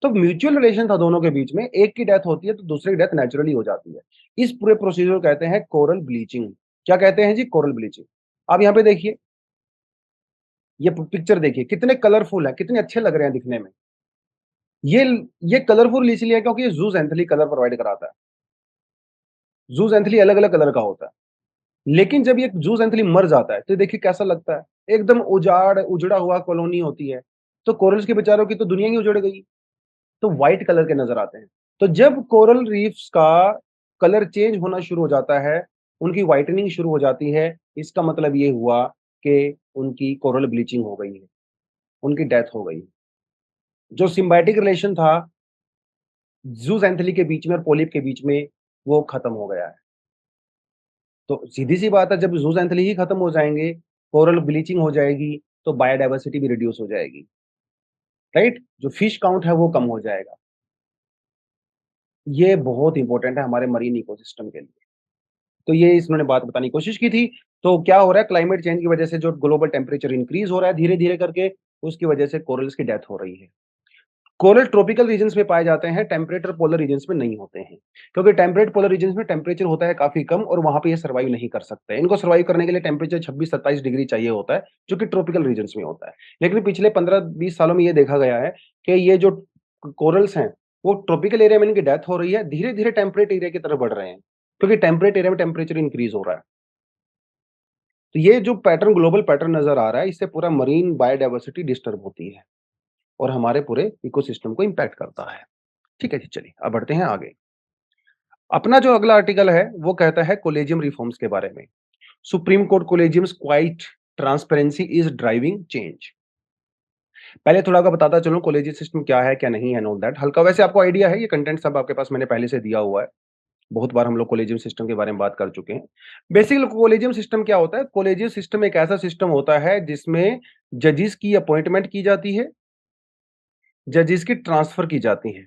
तो म्यूचुअल रिलेशन था दोनों के बीच में, एक की डेथ होती है तो दूसरे की डेथ नेचुरली हो जाती है। इस पूरे प्रोसीजर को कहते हैं कोरल ब्लीचिंग। क्या कहते हैं जी? Coral bleaching. आप यहाँ पे देखिए, ये पिक्चर देखिए, कितने कलरफुल है, कितने अच्छे लग रहे हैं दिखने में। ये ये कलरफुल इसलिए है क्योंकि ये जूजैंथली कलर प्रोवाइड कराता है। जूजैंथली अलग अलग कलर का होता है। लेकिन जब ये जूजैंथली मर जाता है तो देखिए कैसा लगता है, एकदम उजड़ा हुआ कॉलोनी होती है। तो कोरल्स के बेचारों की तो दुनिया ही उजड़ गई, तो व्हाइट कलर के नजर आते हैं। तो जब कोरल रीफ्स का कलर चेंज होना शुरू हो जाता है, उनकी व्हाइटनिंग शुरू हो जाती है, इसका मतलब ये हुआ कि उनकी कोरल ब्लीचिंग हो गई है, उनकी डेथ हो गई। जो सिम्बायोटिक रिलेशन था जूजैंथली के बीच में और पोलिप के बीच में, वो खत्म हो गया है। तो सीधी सी बात है, जब जूजैंथली ही खत्म हो जाएंगे, कोरल ब्लीचिंग हो जाएगी, तो बायोडाइवर्सिटी भी रिड्यूस हो जाएगी, राइट? जो फिश काउंट है वो कम हो जाएगा। ये बहुत इंपॉर्टेंट है हमारे मरीन इकोसिस्टम के लिए। तो ये इन्होंने बात बताने की कोशिश की थी। तो क्या हो रहा है, क्लाइमेट चेंज की वजह से जो ग्लोबल टेम्परेचर इंक्रीज हो रहा है धीरे धीरे करके, उसकी वजह से कोरल्स की डेथ हो रही है। कोरल ट्रॉपिकल रीजन्स में पाए जाते हैं, टेम्परेट पोलर रीजन्स में नहीं होते हैं, क्योंकि टेम्परेट पोलर रीजन्स में टेम्परेचर होता है काफी कम, और वहां पे ये सर्वाइव नहीं कर सकते। इनको सर्वाइव करने के लिए टेम्परेचर 26-27 डिग्री चाहिए होता है, जो कि ट्रॉपिकल रीजन्स में होता है। लेकिन पिछले 15-20 सालों में ये देखा गया है कि ये जो कोरल्स हैं, वो ट्रॉपिकल एरिया में इनकी डेथ हो रही है, धीरे धीरे टेम्परेट एरिया की तरफ बढ़ रहे हैं, क्योंकि टेम्परेट एरिया में टेम्परेचर इंक्रीज हो रहा है। तो ये जो पैटर्न, ग्लोबल पैटर्न नजर आ रहा है, इससे पूरा मरीन बायोडाइवर्सिटी डिस्टर्ब होती है और हमारे पूरे इकोसिस्टम को इम्पैक्ट करता है। ठीक है जी, चलिए अब बढ़ते हैं आगे। अपना जो अगला आर्टिकल है वो कहता है कोलेजियम रिफॉर्म्स के बारे में। Supreme court collegiums quite transparency is driving change. पहले थोड़ा सा बताता चलूं कोलेजियम सिस्टम क्या है क्या नहीं है, नो दैट हल्का, वैसे आपको आइडिया है, ये कंटेंट सब आपके पास मैंने पहले से दिया हुआ है। बहुत बार हम लोग कोलेजियम सिस्टम के बारे में बात कर चुके हैं। बेसिकली कोलेजियम सिस्टम क्या होता है? कोलेजियम सिस्टम एक ऐसा सिस्टम होता है जिसमें जजेस की अपॉइंटमेंट की जाती है, जजेस की ट्रांसफर की जाती है,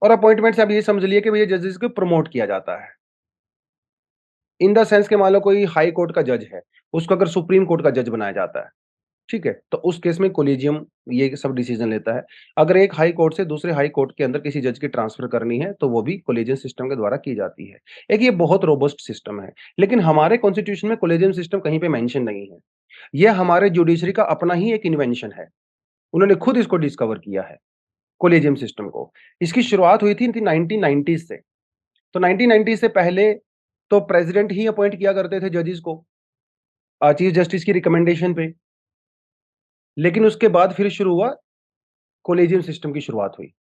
और अपॉइंटमेंट से आप ये समझ लिए कि भैया जजेस को प्रमोट किया जाता है। इन द सेंस के मान लो कोई हाई कोर्ट का जज है, उसको अगर सुप्रीम कोर्ट का जज बनाया जाता है, ठीक है, तो उस केस में कोलेजियम ये सब डिसीजन लेता है। अगर एक हाई कोर्ट से दूसरे हाई कोर्ट के अंदर किसी जज की ट्रांसफर करनी है तो वो भी कोलेजियम सिस्टम के द्वारा की जाती है। एक ये बहुत रोबस्ट सिस्टम है, लेकिन हमारे कॉन्स्टिट्यूशन में कोलेजियम सिस्टम कहीं पे मेंशन नहीं है। ये हमारे जुडिशरी का अपना ही एक इन्वेंशन है, उन्होंने खुद इसको डिस्कवर किया है, कोलेजियम सिस्टम को। इसकी शुरुआत हुई थी 1990 से। तो 1990 से पहले तो प्रेसिडेंट ही अपॉइंट किया करते थे जजेस को, चीफ जस्टिस की रिकमेंडेशन पे। लेकिन उसके बाद फिर शुरू हुआ, कोलेजियम सिस्टम की शुरुआत हुई।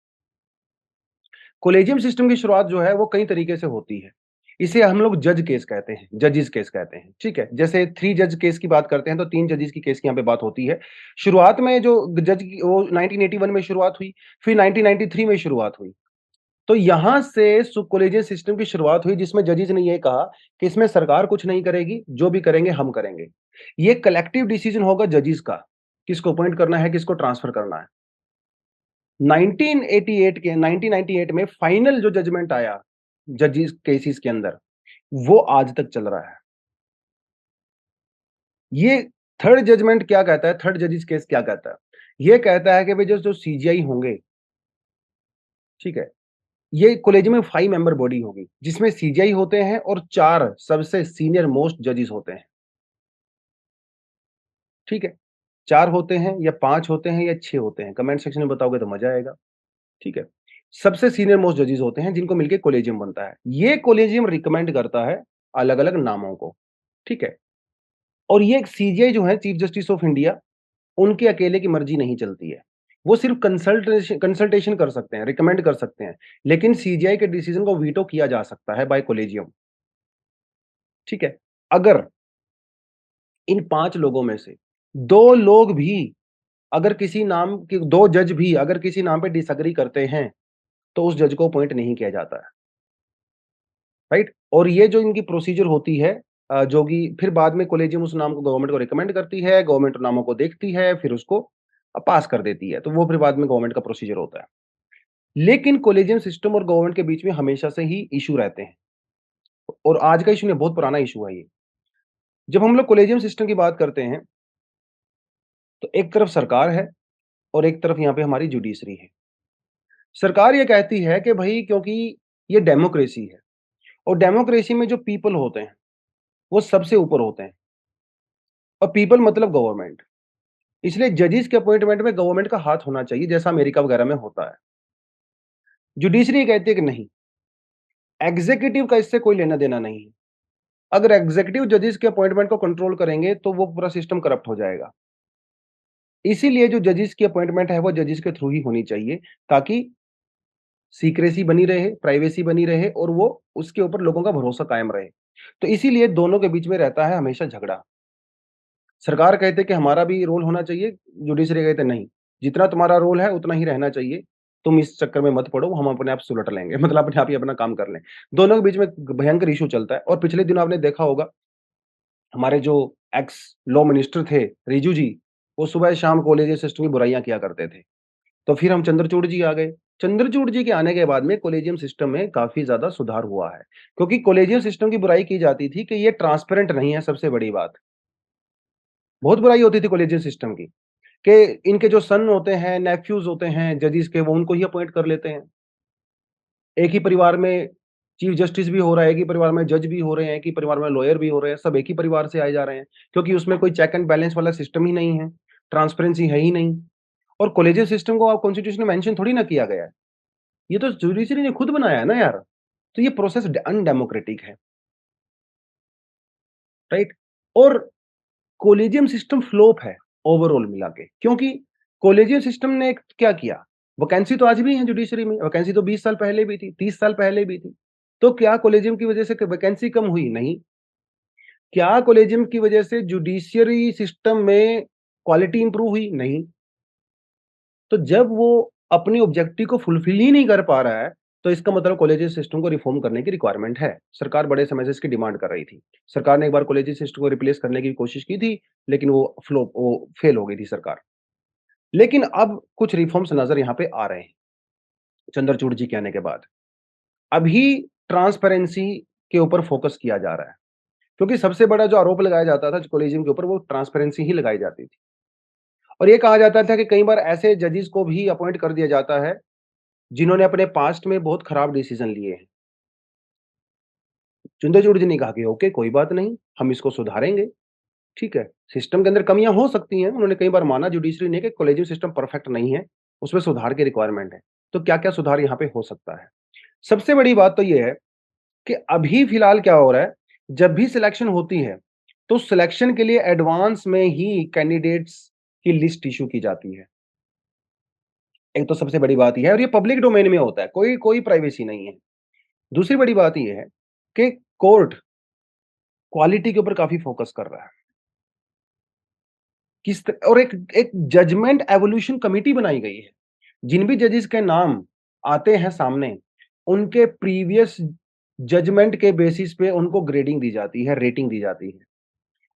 कोलेजियम सिस्टम की शुरुआत जो है वो कई तरीके से होती है। इसे हम लोग जज केस कहते हैं, जजेस केस कहते हैं, ठीक है? जैसे 3 जज केस की बात करते हैं तो 3 जजेस की केस की यहाँ पे बात होती है। शुरुआत में जो जज की वो 1981 में शुरुआत हुई, फिर 1993 में शुरुआत हुई। तो यहाँ से कॉलेजियस सिस्टम की शुरुआत हुई जिसमें जजेस ने ये कहा कि इसमें सरकार कुछ नहीं करेगी, जो भी करेंगे हम करेंगे। ये कलेक्टिव डिसीजन होगा जजेस का, किसको अपॉइंट करना है, किसको ट्रांसफर करना है। 1998 में फाइनल जो जजमेंट आया जजेस केसेस के अंदर, वो आज तक चल रहा है। ये थर्ड जजमेंट क्या कहता है, थर्ड जजेस केस क्या कहता है? ये कहता है कि भाई जो सीजीआई होंगे, ठीक है? ये कॉलेजियम में 5 मेंबर बॉडी होगी, जिसमें सीजीआई होते हैं और 4 सबसे सीनियर मोस्ट जजेस होते हैं, ठीक है? 4 होते हैं या 5 होते हैं या 6 होते हैं, कमेंट सेक्शन में बताओगे तो मजा आएगा, ठीक है? सबसे सीनियर मोस्ट जजेस होते हैं जिनको मिलके कॉलेजियम बनता है। ये कॉलेजियम रिकमेंड करता है अलग-अलग नामों को, ठीक है? और ये सीजीआई जो है चीफ जस्टिस ऑफ इंडिया, उनके अकेले की मर्जी नहीं चलती है। वो सिर्फ कंसल्टेशन कर सकते हैं, रिकमेंड कर सकते हैं, लेकिन सीजीआई के डिसीजन को वीटो किया जा सकता है बाय कॉलेजियम, ठीक है? अगर इन 5 लोगों में से 2 लोग भी अगर किसी नाम के 2 जज भी अगर किसी नाम पे डिसएग्री करते हैं, तो उस जज को अपॉइंट नहीं किया जाता है, राइट? और ये जो इनकी प्रोसीजर होती है जो कि फिर बाद में कॉलेजियम उस नाम को गवर्नमेंट को रिकमेंड करती है, गवर्नमेंट नामों को देखती है, फिर उसको पास कर देती है। तो वो फिर बाद में गवर्नमेंट का प्रोसीजर होता है। लेकिन कॉलेजियम सिस्टम और गवर्नमेंट के बीच में हमेशा से ही इश्यू रहते हैं और आज का इश्यू नहीं, बहुत पुराना इश्यू है ये। जब हम लोग कॉलेजियम सिस्टम की बात करते हैं, तो एक तरफ सरकार है और एक तरफ यहाँ पे हमारी जुडिशरी है। सरकार ये कहती है कि भई क्योंकि ये डेमोक्रेसी है और डेमोक्रेसी में जो पीपल होते हैं, वो सबसे ऊपर होते हैं और पीपल मतलब गवर्नमेंट। इसलिए जजेस के अपॉइंटमेंट में गवर्नमेंट का हाथ होना चाहिए, जैसा अमेरिका वगैरह में होता है। जुडिशरी कहती है कि नहीं, एग्जीक्यूटिव का इससे कोई लेना-देना नहीं है। अगर एग्जीक्यूटिव जजेस के अपॉइंटमेंट को कंट्रोल करेंगे, तो वो पूरा सिस्टम करप्ट हो जाएगा। इसीलिए जो जजेस की अपॉइंटमेंट है, वो जजेस के थ्रू ही होनी चाहिए, ताकि सीक्रेसी बनी रहे, प्राइवेसी बनी रहे और वो उसके ऊपर लोगों का भरोसा कायम रहे। तो इसीलिए दोनों के बीच में रहता है हमेशा झगड़ा। सरकार कहते हैं कि हमारा भी रोल होना चाहिए, जुडिशरी कहते नहीं, जितना तुम्हारा रोल है उतना ही रहना चाहिए, तुम इस चक्कर में मत पड़ो, हम अपने आप सुलट लेंगे मतलब अपने आप ही अपना काम कर लें। दोनों के बीच में भयंकर इश्यू चलता है और पिछले दिनों आपने देखा होगा, हमारे जो एक्स लॉ मिनिस्टर थे, रिजू जी, वो सुबह-शाम कॉलेज सिस्टम की बुराइयाँ किया करते थे। तो फिर हम चंद्रचूड़ जी आ गए। चंद्रचूड़ जी के आने के बाद में कॉलेजियम सिस्टम में काफ़ी ज़्यादा सुधार हुआ है, क्योंकि कॉलेजियम सिस्टम की बुराई की जाती थी कि ये ट्रांसपेरेंट नहीं है सबसे बड़ी बात। बहुत बुराई होती थी कॉलेजियम सिस्टम की, कि इनके जो सन होते हैं, नेफ्यूज़ होते हैं जजेस के, वो उनको ही अपॉइंट कर लेते हैं। एक ही परिवार में चीफ जस्टिस भी हो रहा है, एक ही परिवार में जज भी हो रहे हैं, एक ही परिवार में लॉयर भी हो रहे हैं, सब एक ही परिवार से आए जा रहे हैं, क्योंकि उसमें कोई चेक एंड बैलेंस वाला सिस्टम ही नहीं है, ट्रांसपेरेंसी है ही नहीं। और कॉलेजियम सिस्टम को कॉन्स्टिट्यूशन में मेंशन थोड़ी ना किया गया है। ये तो जुडिशरी ने खुद बनाया है ना यार। तो ये प्रोसेस अनडेमोक्रेटिक है, राइट? और कॉलेजियम सिस्टम फ्लॉप है ओवरऑल मिला के, क्योंकि कॉलेजियम सिस्टम ने क्या किया, वैकेंसी तो आज भी है जुडिशरी में, वैकेंसी तो 20 साल पहले भी थी, 30 साल पहले भी थी। तो क्या कॉलेजियम की वजह से वैकेंसी कम हुई? नहीं। क्या कॉलेजियम की वजह से जुडिशियरी सिस्टम में क्वालिटी इंप्रूव हुई? नहीं। तो जब वो अपने ऑब्जेक्टिव को फुलफिल ही नहीं कर पा रहा है, तो इसका मतलब कॉलेज सिस्टम को रिफॉर्म करने की रिक्वायरमेंट है। सरकार बड़े समय से इसकी डिमांड कर रही थी। सरकार ने एक बार कॉलेज सिस्टम को रिप्लेस करने की कोशिश की थी, लेकिन वो फेल हो गई थी सरकार। लेकिन अब कुछ रिफॉर्म्स नज़र यहाँ पे आ रहे हैं, चंद्रचूड़ जी के आने के बाद। अभी ट्रांसपेरेंसी के ऊपर फोकस किया जा रहा है, क्योंकि सबसे बड़ा जो आरोप लगाया जाता था कॉलेजियम के ऊपर, वो ट्रांसपेरेंसी ही लगाई जाती थी। और ये कहा जाता था कि कई बार ऐसे जजेस को भी अपॉइंट कर दिया जाता है जिन्होंने अपने पास्ट में बहुत खराब डिसीजन लिए हैं। चंद्रचूड़ जी ने कहा कि ओके कोई बात नहीं, हम इसको सुधारेंगे, ठीक है। सिस्टम के अंदर कमियाँ हो सकती हैं, उन्होंने कई बार माना जुडिशरी ने कि कॉलेजियम सिस्टम परफेक्ट नहीं है, उसमें सुधार की रिक्वायरमेंट है। तो क्या-क्या सुधार यहाँ पे हो सकता है? सबसे बड़ी बात तो ये है कि अभी फिलहाल क्या हो रहा है, जब भी सिलेक्शन होती है, तो सिलेक्शन के लिए एडवांस में ही कैंडिडेट्स की लिस्ट इश्यू की जाती है। एक तो सबसे बड़ी बात ये है और ये पब्लिक डोमेन में होता है, कोई कोई प्राइवेसी नहीं है। दूसरी बड़ी बात ये है कि कोर्ट क्वालिटी के ऊपर काफ़ी फ़ोकस कर रहा है। किस त और एक एक जजमेंट एवोल्यूशन कमिटी बनाई गई है। जिन भी जजेस के नाम आते हैं सामने, उनके प्रीवियस जजमेंट के बेसिस पे उनको ग्रेडिंग दी जाती है, रेटिंग दी जाती है।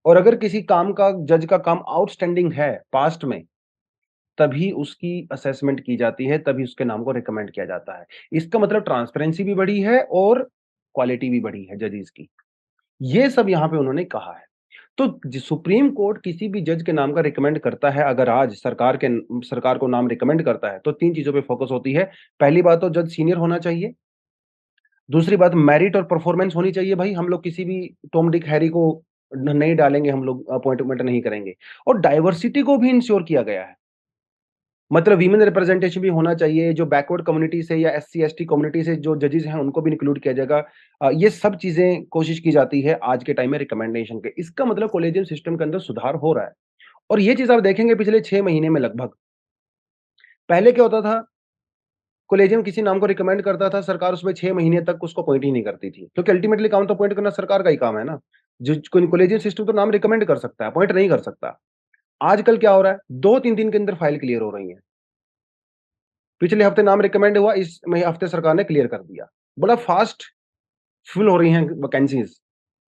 और अगर किसी काम का जज का काम आउटस्टैंडिंग है पास्ट में, तभी उसकी असेसमेंट की जाती है, तभी उसके नाम को रिकमेंड किया जाता है। इसका मतलब ट्रांसपेरेंसी भी बढ़ी है और क्वालिटी भी बढ़ी है जजेस की। ये सब यहाँ पे उन्होंने कहा है। तो सुप्रीम कोर्ट किसी भी जज के नाम का रिकमेंड करता है, अगर आज सरकार को नाम रिकमेंड करता है, तो 3 चीज़ों पे फोकस होती है। पहली बात तो जज सीनियर होना चाहिए। दूसरी बात मेरिट और परफॉर्मेंस होनी चाहिए भाई, हम लोग किसी भी टॉम, डिक, हैरी को नहीं डालेंगे, हम लोग अपॉइंटमेंट नहीं करेंगे। और डाइवर्सिटी को भी इंश्योर किया गया है। मतलब वीमेन रिप्रेजेंटेशन भी होना चाहिए, जो बैकवर्ड कम्युनिटी से या एससी, एसटी कम्युनिटी से जो जजेस हैं, उनको भी इंक्लूड किया जाएगा। ये सब चीज़ें कोशिश की जाती है आज के टाइम में रिकमेंडेशन के। इसका मतलब कॉलेजियम सिस्टम के अंदर सुधार हो रहा है। और ये चीज़ आप देखेंगे पिछले 6 महीने में लगभग। पहले क्या होता था, कॉलेजियम किसी नाम को रिकमेंड करता था, सरकार उसमें 6 महीने तक उसको अपॉइंट ही नहीं करती थी। क्योंकि अल्टीमेटली काम तो अपॉइंट करना सरकार का ही काम है ना। जो कॉलेजियम सिस्टम तो नाम रिकमेंड कर सकता है, अपॉइंट नहीं कर सकता। आजकल क्या हो रहा है, 2-3 दिन के अंदर फाइल क्लियर हो रही है। पिछले हफ्ते नाम रिकमेंड हुआ, इस हफ्ते सरकार ने क्लियर कर दिया। बड़ा फास्ट फिल हो रही हैं वैकेंसीज़।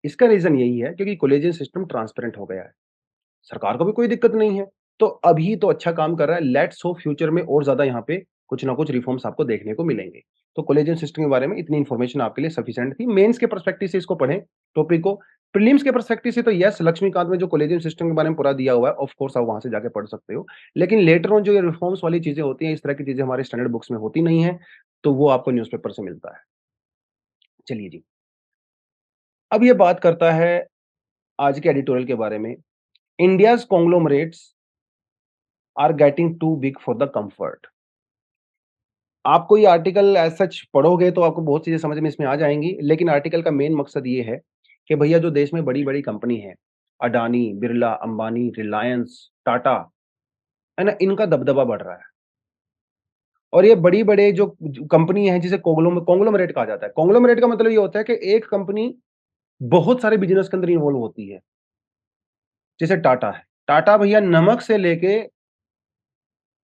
इसका रीज़न यही है क्योंकि कॉलेजियम सिस्टम ट्रांसपेरेंट हो गया है। सरकार को भी कोई दिक्कत नहीं है। तो अभी तो अच्छा काम कर रहा है, लेट्स होप फ्यूचर में और ज़्यादा यहाँ पे कुछ ना कुछ रिफॉर्म्स आपको देखने को मिलेंगे। तो कॉलेजियम सिस्टम के बारे में इतनी इन्फॉर्मेशन आपके लिए सफिशिएंट थी। मेंस के पर्सपेक्टिव से इसको पढ़ें टॉपिक को। प्रीलिम्स के पर्सपेक्टिव से तो यस, लक्ष्मीकांत में जो कॉलेजियम सिस्टम के बारे में पूरा दिया हुआ है, ऑफ कोर्स आप वहाँ से जाके पढ़ सकते हो। लेकिन लेटर ऑन जो ये रिफॉर्म्स वाली चीज़ें होती हैं, इस तरह की चीज़ें हमारे स्टैंडर्ड बुक्स में होती नहीं है, तो वो आपको न्यूज़पेपर से मिलता है। चलिए जी, अब ये बात करता है आज के एडिटोरियल के बारे में। India's conglomerates are getting too big for the comfort. आपको ये आर्टिकल एज़ सच पढ़ोगे तो आपको बहुत चीज़ें समझ में इसमें आ जाएँगी, लेकिन आर्टिकल का मेन मकसद ये है कि भैया जो देश में बड़ी-बड़ी कंपनी है, अडानी, बिरला, अंबानी, रिलायंस, टाटा, है ना? इनका दबदबा बढ़ रहा है। और ये बड़ी-बड़े जो कंपनी है जिसे कांग्लोमरेट कहा जाता है। कांग्लोमरेट का मतलब ये होता है कि एक कंपनी बहुत सारे बिज़नेस के अंदर इन्वॉल्व होती है। जैसे टाटा है। टाटा भैया नमक से लेके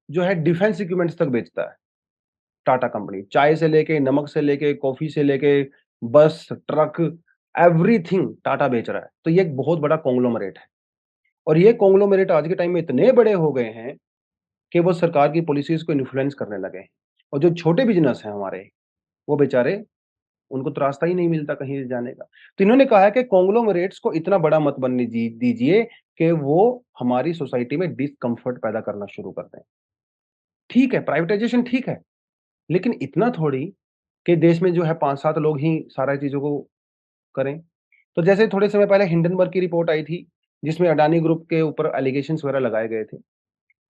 जो है डिफेंस इक्विपमेंट्स तक बेचता है। टाटा कंपनी। चाय से लेके, नमक से लेके, कॉफ़ी से लेके, बस, ट्रक, एवरीथिंग टाटा बेच रहा है। तो ये एक बहुत बड़ा कांग्लोमरेट है। और ये कांग्लोमरेट आज के टाइम में इतने बड़े हो गए हैं कि वो सरकार की पॉलिसीज़ को इन्फ्लुएंस करने लगे हैं। और जो छोटे बिज़नेस हैं हमारे, वो बेचारे उनको तो रास्ता ही नहीं मिलता कहीं जाने का। तो इन्होंने कहा है कि कांग्लोमरेट्स को इतना बड़ा मत बनने दीजिए कि वो हमारी सोसाइटी में डिस्कम्फर्ट पैदा करना शुरू कर दें। ठीक है, प्राइवेटाइज़ेशन ठीक है, लेकिन इतना थोड़ी कि देश में जो है 5-7 लोग ही सारा चीज़ों को करें। तो जैसे थोड़े समय पहले हिंडनबर्ग की रिपोर्ट आई थी, जिसमें अडानी ग्रुप के ऊपर एलिगेशंस वगैरह लगाए गए थे।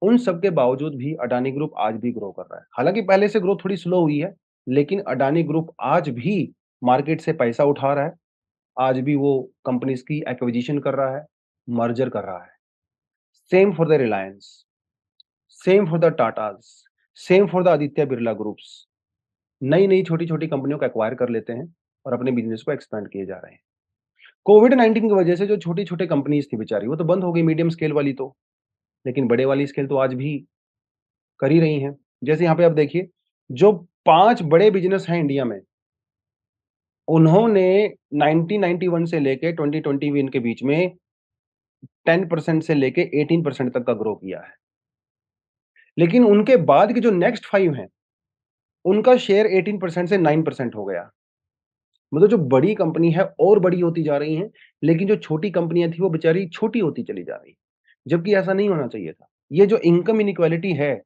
उन सब के बावजूद भी अडानी ग्रुप आज भी ग्रो कर रहा है। हालाँकि पहले से ग्रोथ थोड़ी स्लो हुई है, लेकिन अडानी ग्रुप आज भी मार्केट से पैसा उठा रहा है। आज भी वो कंपनीज़ की एक्विजिशन कर रहा है, मर्जर कर रहा है। Same for the Reliance, same for the Tatas, same for the Aditya Birla groups. नई-नई, छोटी-छोटी कंपनियों को एक्वायर कर लेते हैं और अपने बिज़नेस को एक्सपेंड किए जा रहे हैं। कोविड-19 की वजह से जो छोटी-छोटी कंपनीज़ थी बेचारी, वो तो बंद हो गई मीडियम स्केल वाली तो, लेकिन बड़े वाली स्केल तो आज भी कर ही रही हैं। जैसे यहाँ पे आप देखिए, जो 5 बड़े बिज़नेस हैं इंडिया में, उन्होंने 1991 से लेके 2021 के बीच में 10% से लेके 18% तक का ग्रो किया है। लेकिन उनके बाद के जो नेक्स्ट 5 हैं, उनका शेयर 18% से 9% हो गया। मतलब जो बड़ी कंपनी है और बड़ी होती जा रही हैं, लेकिन जो छोटी कंपनियाँ थी वो बेचारी छोटी होती चली जा रही। जबकि ऐसा नहीं होना चाहिए था। ये जो इनकम इनइक्वालिटी है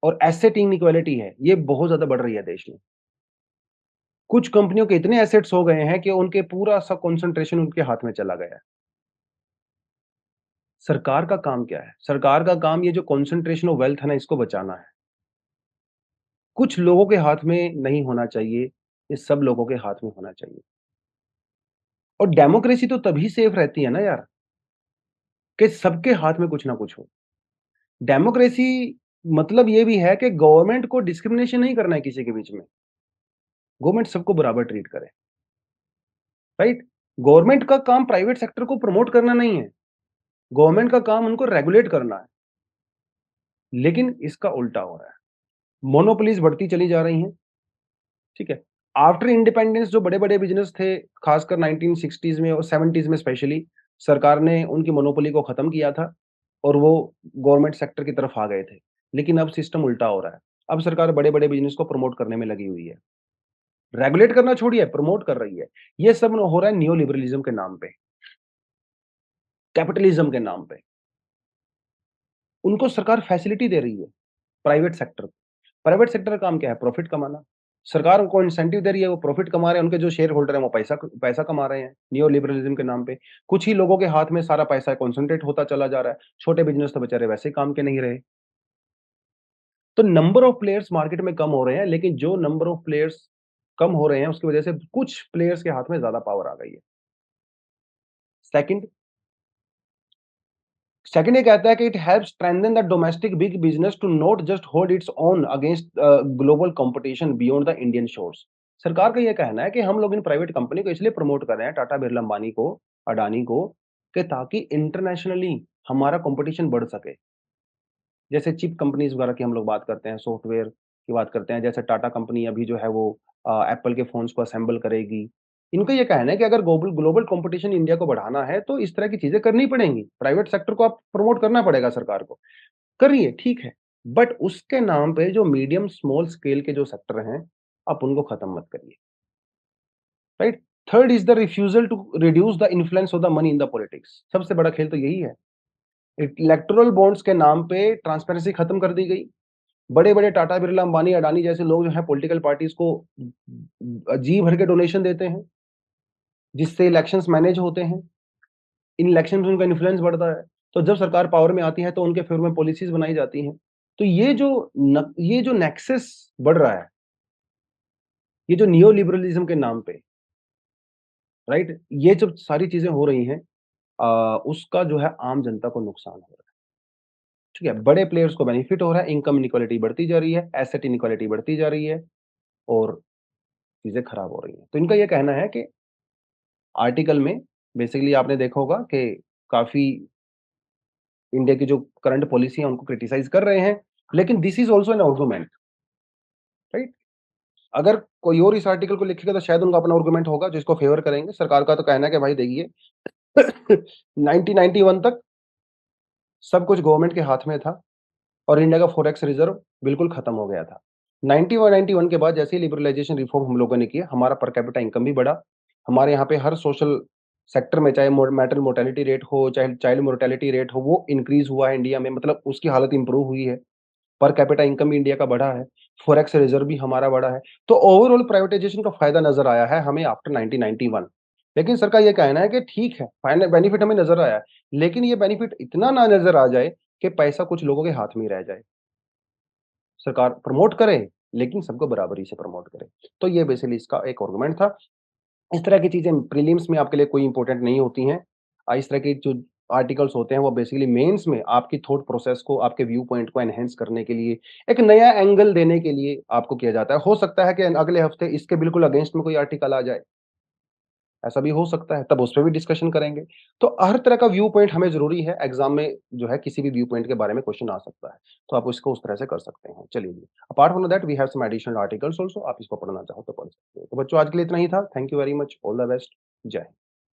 और एसेट इनइक्वालिटी है, ये बहुत ज़्यादा बढ़ रही है देश में। कुछ कंपनियों के इतने एसेट्स हो गए हैं कि उनके पूरा सा कंसंट्रेशन उनके हाथ में चला गया है। सरकार का काम क्या है? सरकार का काम ये जो कंसंट्रेशन ऑफ वेल्थ है ना, इसको बचाना है। कुछ लोगों के हाथ में नहीं होना चाहिए, ये सब लोगों के हाथ में होना चाहिए। और डेमोक्रेसी तो तभी सेफ रहती है ना यार, कि सबके हाथ में कुछ ना कुछ हो। डेमोक्रेसी मतलब ये भी है कि गवर्नमेंट को डिस्क्रिमिनेशन नहीं करना है किसी के बीच में। गवर्नमेंट सबको बराबर ट्रीट करे। राइट? गवर्नमेंट का काम प्राइवेट सेक्टर को प्रमोट करना नहीं है, गवर्नमेंट का काम उनको रेगुलेट करना है, लेकिन इसका उल्टा हो रहा है। मोनोपोलीज़ बढ़ती चली जा रही हैं, ठीक है? आफ्टर इंडिपेंडेंस जो बड़े-बड़े बिज़नेस थे, खासकर 1960s में और 70s में स्पेशली, सरकार ने उनकी मोनोपोली को खत्म किया था और वो गवर्नमेंट सेक्टर की तरफ आ गए थे। लेकिन अब सिस्टम उल्टा हो रहा है। अब सरकार बड़े-बड़े बिज़नेस को प्रमोट करने में लगी हुई है। रेगुलेट करना छोड़िए, प्रमोट कर रही है। ये सब हो रहा है नियो लिबरलिज़्म के नाम पे, कैपिटलिज़्म के नाम पे। उनको सरकार फैसिलिटी दे रही है, प्राइवेट सेक्टर को। प्राइवेट सेक्टर का काम क्या है? प्रॉफिट कमाना। सरकार उनको इंसेंटिव दे रही है, वो प्रॉफिट कमा रहे हैं, उनके जो शेयर होल्डर हैं, वो पैसा कमा रहे हैं, नियो लिबरलिज़्म के नाम पे। कुछ ही लोगों के हाथ में सारा पैसा कॉन्सन्ट्रेट होता चला जा रहा है। छोटे बिज़नेस तो बेचारे वैसे ही काम के नहीं रहे। तो नंबर ऑफ प्लेयर्स मार्केट में कम हो रहे हैं, लेकिन जो नंबर ऑफ प्लेयर्स कम हो रहे हैं, उसकी वजह से कुछ प्लेयर्स के हाथ में ज़्यादा पावर आ गई है। सेकंड सेकंड ये कहता है कि it helps strengthen the domestic big business to not just hold its own against global competition beyond the Indian shores. सरकार का ये कहना है कि हम लोग इन प्राइवेट कंपनी को इसलिए प्रमोट कर रहे हैं, टाटा बिरला अंबानी को, अडानी को, कि ताकि इंटरनेशनली हमारा कंपटीशन बढ़ सके। जैसे चिप कंपनीज वगैरह की हम लोग बात करते हैं, सॉफ्टवेयर की बात करते हैं, जैसे टाटा कंपनी अभी जो है वो एप्पल के फ़ोन्स को असेंबल करेगी। इनका ये कहना है कि अगर ग्लोबल ग्लोबल कॉम्पिटिशन इंडिया को बढ़ाना है, तो इस तरह की चीज़ें करनी पड़ेंगी। प्राइवेट सेक्टर को आप प्रमोट करना पड़ेगा सरकार को। करिए, ठीक है, बट उसके नाम पे जो मीडियम स्मॉल स्केल के जो सेक्टर हैं, आप उनको खत्म मत करिए, right? Third is the refusal to reduce the influence of the money in the politics. सबसे बड़ा खेल तो यही है। इलेक्टोरल बॉन्ड्स के नाम पे ट्रांसपेरेंसी खत्म कर दी गई। बड़े-बड़े टाटा, बिरला, अंबानी, अडानी जैसे लोग जो हैं पॉलिटिकल पार्टीज़ को जी भर के डोनेशन देते हैं, जिससे इलेक्शंस मैनेज होते हैं। इन इलेक्शन में उनका इन्फ्लुएंस बढ़ता है। तो जब सरकार पावर में आती है तो उनके फेवर में पॉलिसीज़ बनाई जाती हैं। तो ये जो नेक्सस बढ़ रहा है, ये जो नियो लिबरलिज़्म के नाम पे, राइट? ये जब सारी चीज़ें हो रही हैं उसका जो है आम जनता को नुकसान हो रहा है। ठीक है? बड़े प्लेयर्स को बेनिफिट हो रहा है, इनकम इनइक्वालिटी बढ़ती जा रही है, एसेट इनइक्वालिटी बढ़ती जा रही है और चीज़ें खराब हो रही हैं। तो इनका ये कहना है कि आर्टिकल में बेसिकली आपने देखा होगा कि काफ़ी इंडिया की जो करंट पॉलिसी है उनको क्रिटिसाइज़ कर रहे हैं, लेकिन this is also an argument, right? अगर कोई और इस आर्टिकल को लिखेगा तो शायद उनका अपना आर्गुमेंट होगा जिसको फेवर करेंगे। सरकार का तो कहना है कि भाई देखिए 1991 तक सब कुछ गवर्नमेंट के हाथ में था और इंडिया का फॉरेक्स रिज़र्व बिल्कुल खत्म हो गया था। 91 के बाद जैसे ही लिबरलाइज़ेशन रिफॉर्म हम लोगों ने किया, हमारा पर कैपिटा इनकम भी बढ़ा। हमारे यहाँ पे हर सोशल सेक्टर में चाहे मैटरनल मोर्टेलिटी रेट हो, चाहे चाइल्ड मोर्टेलिटी रेट हो, वो इंक्रीज़ हुआ है इंडिया में मतलब उसकी हालत इम्प्रूव हुई है। पर कैपिटा इनकम भी इंडिया का बढ़ा है, फॉरेक्स रिज़र्व भी हमारा बढ़ा है। तो ओवरऑल प्राइवेटाइज़ेशन का फ़ायदा नज़र आया है हमें आफ्टर 1991। लेकिन सर का ये कहना है कि ठीक है, बेनिफिट हमें नज़र आया है, लेकिन ये बेनिफिट इतना ना नज़र आ जाए कि पैसा कुछ लोगों के हाथ में ही रह जाए। सरकार प्रमोट करे, लेकिन सबको बराबरी से प्रमोट करे। तो ये बेसिकली इसका एक आर्गुमेंट था। इस तरह की चीज़ें प्रीलिम्स में आपके लिए कोई इम्पोर्टेंट नहीं होती हैं। इस तरह के जो आर्टिकल्स होते हैं वो बेसिकली मेंस में आपकी थॉट प्रोसेस को, आपके व्यू पॉइंट को एनहांस करने के लिए, एक नया एंगल देने के लिए आपको किया जाता है। हो सकता है कि अगले हफ्ते इसके बिल्कुल अगेंस्ट में कोई आर्टिकल आ जाए, ऐसा भी हो सकता है, तब उसपे भी डिस्कशन करेंगे। तो हर तरह का व्यू पॉइंट हमें ज़रूरी है, एग्ज़ाम में जो है किसी भी व्यू पॉइंट के बारे में क्वेश्चन आ सकता है। तो आप इसको उस तरह से कर सकते हैं। चलिए जी, apart from that we have some additional articles also आप इसको पढ़ना चाहो तो पढ़ सकते हो। तो बच्चों आज के लिए इतना ही था। Thank you very much, all the best. जय हिंद।